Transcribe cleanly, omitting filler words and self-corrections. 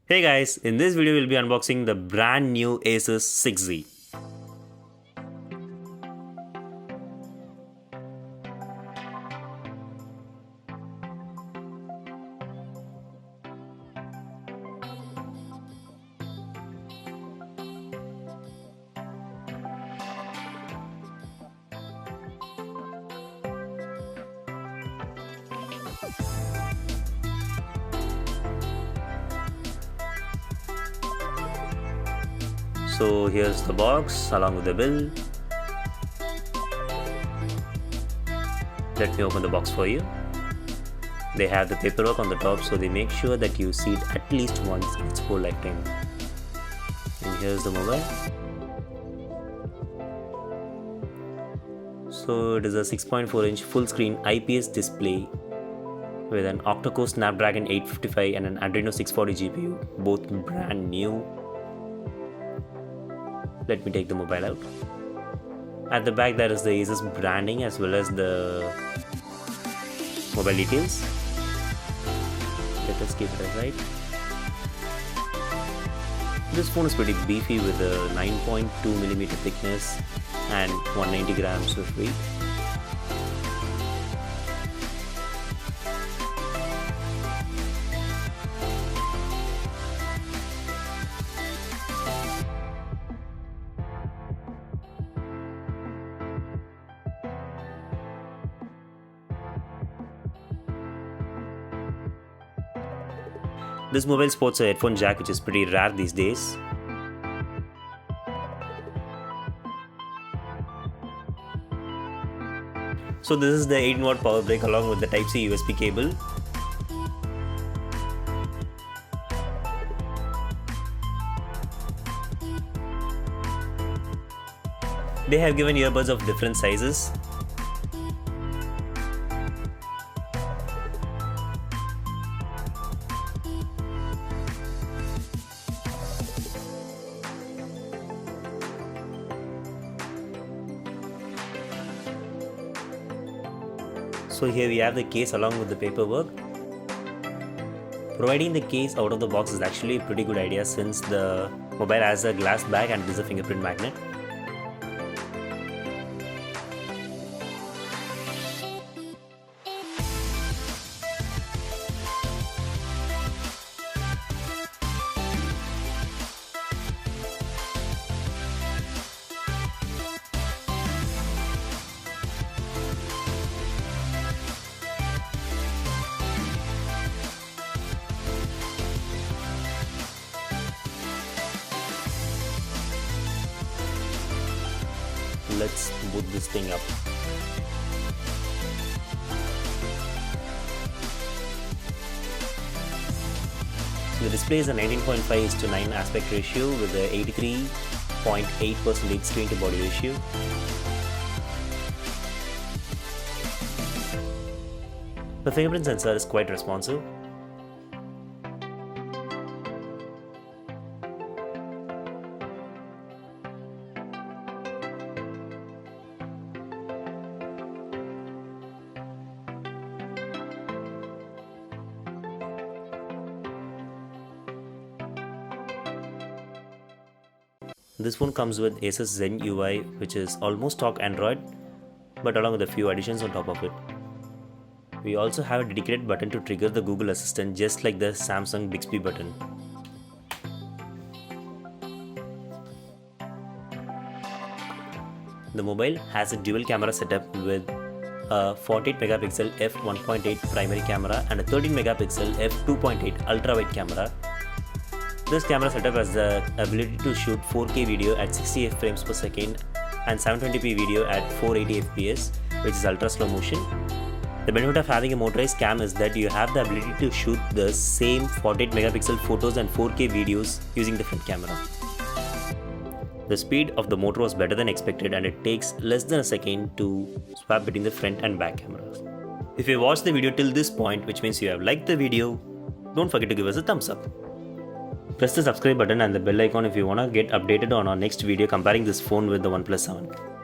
Hey guys, in this video we'll be unboxing the brand new Asus 6Z. So here's the box along with the bill. Let me open the box for you. They have the paperwork on the top, so they make sure that you see it at least once in its whole lifetime. And here's the mobile. So it is a 6.4-inch full screen IPS display with an octa-core Snapdragon 855 and an Adreno 640 GPU, both brand new. Let me take the mobile out. At the back there is the Asus branding as well as the mobile details. Let us keep it aside. This phone is pretty beefy with a 9.2mm thickness and 190 grams of weight. This mobile sports a headphone jack, which is pretty rare these days. So this is the 18-watt power brick along with the Type-C USB cable. They have given earbuds of different sizes. So here we have the case along with the paperwork. Providing the case out of the box is actually a pretty good idea since the mobile has a glass back and it is a fingerprint magnet. Let's boot this thing up. So the display is a 19.5:9 aspect ratio with a 83.8% screen to body ratio. The fingerprint sensor is quite responsive. This phone comes with Asus Zen UI, which is almost stock Android, but along with a few additions on top of it. We also have a dedicated button to trigger the Google Assistant, just like the Samsung Bixby button. The mobile has a dual camera setup with a 48 megapixel f1.8 primary camera and a 13 megapixel f2.8 ultra wide camera. This camera setup has the ability to shoot 4K video at 60 frames per second and 720p video at 480 fps, which is ultra slow motion. The benefit of having a motorized cam is that you have the ability to shoot the same 48 megapixel photos and 4K videos using the front camera. The speed of the motor was better than expected and it takes less than a second to swap between the front and back cameras. If you watched the video till this point, which means you have liked the video, don't forget to give us a thumbs up. Press the subscribe button and the bell icon if you want to get updated on our next video comparing this phone with the OnePlus 7.